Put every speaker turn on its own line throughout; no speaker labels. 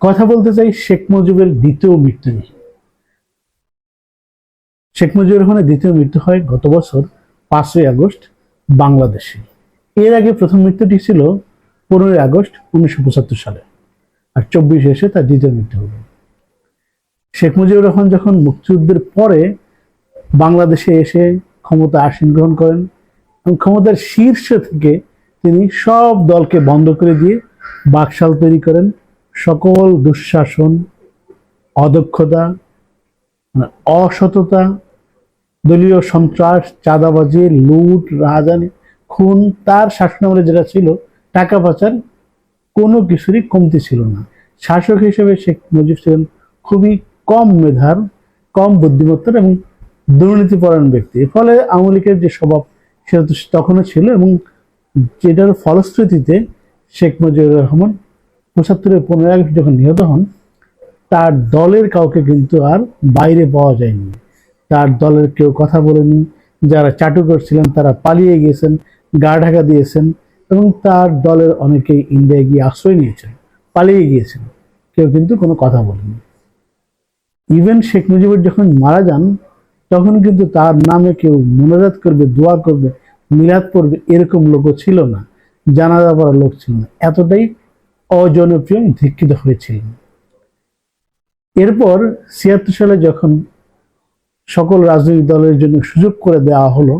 কথা বলতে চাই শেখ মুজিবের দ্বিতীয় মৃত্যু নিয়ে। শেখ মুজিবুর রহমানের দ্বিতীয় মৃত্যু হয় গত বছর 5ই আগস্ট বাংলাদেশে। এর আগে প্রথম মৃত্যুটি ছিল 15ই আগস্ট 1975 সালে, আর 24 এসে তার দ্বিতীয় মৃত্যু হলো। শেখ মুজিবুর রহমান যখন মুক্তিযুদ্ধের পরে বাংলাদেশে এসে ক্ষমতা আসীন গ্রহণ করেন এবং ক্ষমতার শীর্ষ থেকে তিনি সব দলকে বন্ধ করে দিয়ে বাকশাল তৈরি করেন। সকল দুঃশাসন, অদক্ষতা, অসততা, দলীয় সন্ত্রাস, চাঁদাবাজি, লুট, রাহাজানি, খুন, তার শাসনামলে যেটা ছিল, টাকা পাচার, কোনো কিছুরই কমতি ছিল না। শাসক হিসেবে শেখ মুজিব ছিলেন খুবই কম মেধার, কম বুদ্ধিমত্তার এবং দুর্নীতিপরায়ণ ব্যক্তি। এর ফলে আওয়ামী লীগের যে স্বভাব সেটা তো তখনও ছিল, এবং যেটার ফলশ্রুতিতে শেখ মুজিবুর রহমান 75-এর 15ই আগস্ট যখন নিহত হন, তার দলের কাউকে কিন্তু আর বাইরে পাওয়া যায়নি। তার দলের কেউ কথা বলেনি, যারা চাটুকর ছিলেন তারা পালিয়ে গিয়েছেন, গা ঢাকা দিয়েছেন, এবং তার দলের অনেকেই ইন্ডিয়ায় গিয়ে আশ্রয় নিয়েছেন, পালিয়ে গিয়েছেন, কেউ কিন্তু কোনো কথা বলেনি। ইভেন শেখ মুজিবুর যখন মারা যান তখন কিন্তু তার নামে কেউ মোনাজাত করবে, দোয়া করবে, মিলাদ পড়বে, এরকম লোকও ছিল না, জানাজা পড়ার লোক ছিল না। এতটাই অজনপ্রিয়, দীক্ষিত হয়েছিলেন। এরপর 76 সালে যখন সকল রাজনৈতিক দলের জন্য সুযোগ করে দেওয়া হলো,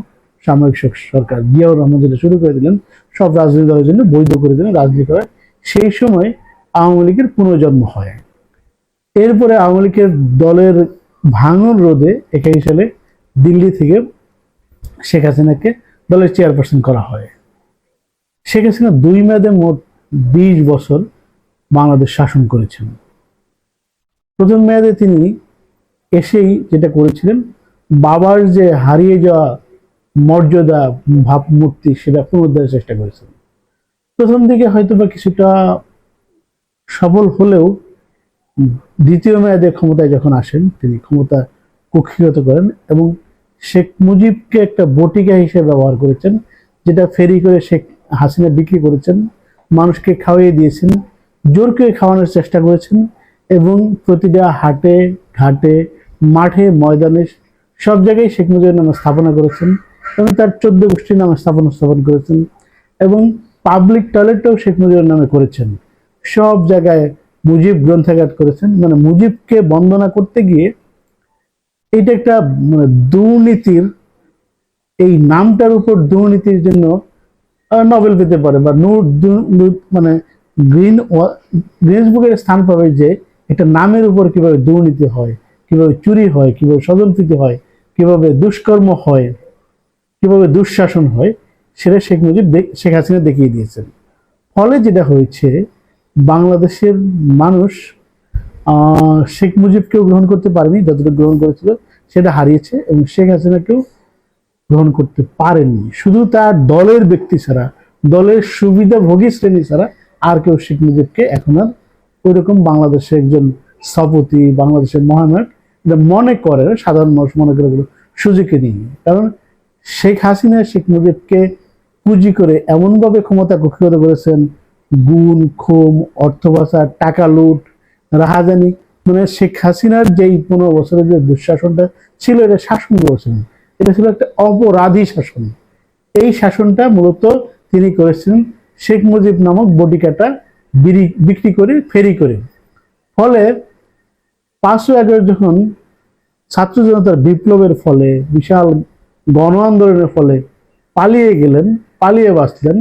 সামরিক সরকার জিয়াউর রহমান যেটা শুরু করে দিলেন, সব রাজনৈতিক দলের জন্য বৈধ করে দিলেন রাজনীতি করার, সেই সময় আওয়ামী লীগের পুনর্জন্ম হয়। এরপরে আওয়ামী লীগের দলের ভাঙন রোধে 81 সালে দিল্লি থেকে শেখ হাসিনাকে দলের চেয়ারপারসন করা হয়। শেখ হাসিনা 2 মেয়াদে মোট 20 বছর বাংলাদেশ শাসন করেছেন। প্রথম মেয়াদে তিনি এসেই যেটা করেছিলেন, বাবার যে হারিয়ে যাওয়া মর্যাদা, ভাবমূর্তি, সেটা পুনরুদ্ধারের চেষ্টা করেছেন। প্রথম দিকে হয়তো বা কিছুটা সফল হলেও দ্বিতীয় মেয়াদে ক্ষমতায় যখন আসেন, তিনি ক্ষমতা কুক্ষিগত করেন এবং শেখ মুজিবকে একটা বটিকা হিসেবে ব্যবহার করেছেন, যেটা ফেরি করে শেখ হাসিনা বিক্রি করেছেন, মানুষকে খাওয়িয়ে দিয়েছেন, জোর করে খাওয়ানোর চেষ্টা করেছেন, এবং প্রতিটা হাটে ঘাটে, মাঠে ময়দানে, সব জায়গায় শেখ মুজিবের নামে স্থাপনা করেছেন, এবং তার 14 গোষ্ঠীর নামে স্থাপন করেছেন, এবং পাবলিক টয়লেটটাও শেখ মুজিবের নামে করেছেন। সব জায়গায় মুজিব গ্রন্থাগার করেছেন। মানে মুজিবকে বন্দনা করতে গিয়ে এটা একটা দুর্নীতির, এই নামটার উপর দুর্নীতির জন্য নোবেল পেতে পারে, বা মানে গ্রিনস বুকের স্থান পাবে, যে একটা নামের উপর কিভাবে দুর্নীতি হয়, কিভাবে চুরি হয়, কিভাবে স্বজনপ্রীতি হয়, কিভাবে দুষ্কর্ম হয়, কিভাবে দুঃশাসন হয়, সেটা শেখ হাসিনা দেখিয়ে দিয়েছেন। ফলে যেটা হয়েছে, বাংলাদেশের মানুষ শেখ মুজিবকেও গ্রহণ করতে পারেনি, যতটুকু গ্রহণ করেছিল সেটা হারিয়েছে, এবং শেখ হাসিনাকেও গ্রহণ করতে পারেননি। শুধু তার দলের ব্যক্তি ছাড়া, দলের সুবিধাভোগী শ্রেণী ছাড়া আর কেউ শেখ মুজিবকে এখন আর ওইরকম বাংলাদেশের একজন স্থপতি, বাংলাদেশের মহানায়ক এটা মনে করে, সাধারণ মানুষ মনে করে সুযোগই নেই। কারণ শেখ হাসিনা শেখ মুজিবকে পুঁজি করে এমনভাবে ক্ষমতা কুক্ষিগত করেছেন, গুণ, খুন, অর্থ পাচার, টাকা লুট, রাহাজানি, মানে শেখ হাসিনার যেই 15 বছরের যে দুঃশাসনটা ছিল, এটা শাসন করেছেন, এটা ছিল একটা অপরাধী শাসন। এই শাসনটা মূলত তিনি করেছেন শেখ মুজিব নামক বটিকাটা বিক্রি করে, ফেরি করে। ফলে 5ই আগস্ট যখন ছাত্র জনতার বিপ্লবের ফলে, বিশাল গণ আন্দোলনের ফলে পালিয়ে গেলেন, পালিয়ে বাঁচলেন,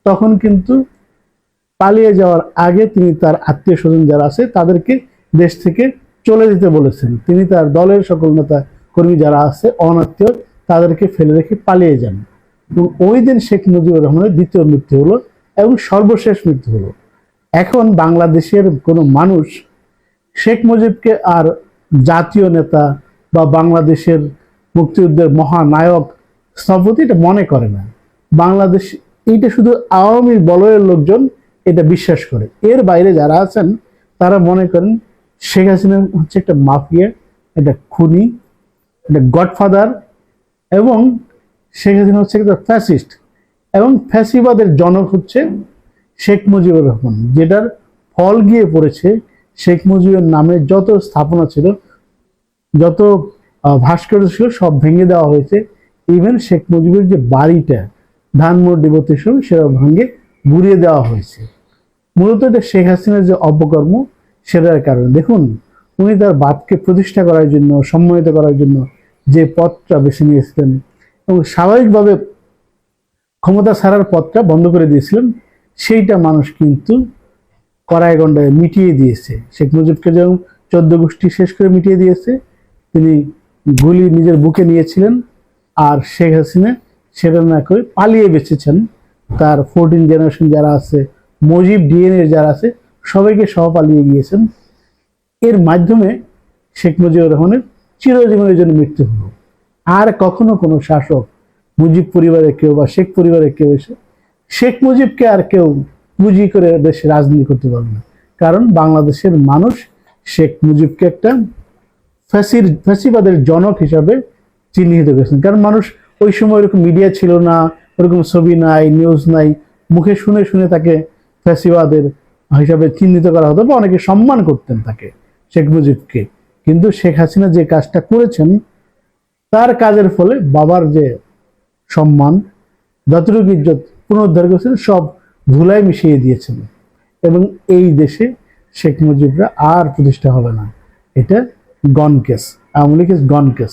তখন কিন্তু পালিয়ে যাওয়ার আগে তিনি তার আত্মীয় স্বজন যারা আছে তাদেরকে দেশ থেকে চলে যেতে বলেছেন। তিনি তার দলের সকল নেতা কর্মী যারা আছে অনাত্মীয়, তাদেরকে ফেলে রেখে পালিয়ে যান, এবং ওই দিন শেখ মুজিবুর রহমানের দ্বিতীয় মৃত্যু হলো এবং সর্বশেষ মৃত্যু হলো। এখন বাংলাদেশের কোনো মানুষ শেখ মুজিবকে আর জাতীয় নেতা বা বাংলাদেশের মুক্তিযুদ্ধের মহানায়ক, স্থপতি এটা মনে করে না। বাংলাদেশ এইটা শুধু আওয়ামী বলয়ের লোকজন এটা বিশ্বাস করে। এর বাইরে যারা আছেন তারা মনে করেন শেখ হাসিনা হচ্ছে একটা মাফিয়া, একটা খুনি, একটা গডফাদার, এবং শেখ হাসিনা হচ্ছে একটা ফ্যাসিস্ট, এবং ফ্যাসিবাদের জনক হচ্ছে শেখ মুজিবুর রহমান, যেটার ফল গিয়ে পড়েছে শেখ মুজিবের নামে যত স্থাপনা ছিল, যত ভাস্কর্য ছিল, সব ভেঙে দেওয়া হয়েছে। ইভেন শেখ মুজিবের যে বাড়িটা ধানমন্ডি 32 সেটা ভেঙে গুড়িয়ে দেওয়া হয়েছে। মূলত এটা শেখ হাসিনার যে অপকর্ম, সেটার কারণে। দেখুন, উনি তার বাপকে প্রতিষ্ঠা করার জন্য, সম্মানিত করার জন্য যে পথটা বেছে নিয়েছিলেন এবং স্বাভাবিকভাবে ক্ষমতা ছাড়ার পথটা বন্ধ করে দিয়েছিলেন, সেইটা মানুষ কিন্তু কড়ায় গন্ডায় মিটিয়ে দিয়েছে। শেখ মুজিবকে যেমন 14 গোষ্ঠী শেষ করে মিটিয়ে দিয়েছে, তিনি গুলি নিজের বুকে নিয়েছিলেন। আর শেখ হাসিনা সেটা না করে পালিয়ে বেঁচেছেন। তার 14 জেনারেশন যারা আছে, মুজিব ডিএনএ যারা আছে, সবাইকে সহ পালিয়ে গিয়েছেন। এর মাধ্যমে শেখ মুজিবুর রহমানের চিরজীবনের জন্য মৃত্যু হলো। আর কখনো কোনো শাসক, মুজিব পরিবারের কেউ বা শেখ পরিবারের কেউ এসে শেখ মুজিবকে আর কেউ পুঁজি করে দেশে রাজনীতি করতে পারবে না। কারণ বাংলাদেশের মানুষ শেখ মুজিবকে একটা ফ্যাসিবাদের জনক হিসাবে চিহ্নিত করেছেন। কারণ মানুষ ওই সময় ওরকম মিডিয়া ছিল না, ওরকম ছবি নাই, নিউজ নাই, মুখে শুনে শুনে তাকে ফ্যাসিবাদের হিসাবে চিহ্নিত করা হতো বা অনেকে সম্মান করতেন তাকে, শেখ মুজিবকে। কিন্তু শেখ হাসিনা যে কাজটা করেছেন, তার কাজের ফলে বাবার যে সম্মান, যতটুকু ইজ্জত পুনরুদ্ধার করেছেন, সব ধুলায় মিশিয়ে দিয়েছেন। এবং এই দেশে শেখ মুজিবরা আর প্রতিষ্ঠা হবে না। এটা গন case, Awami League is gone case.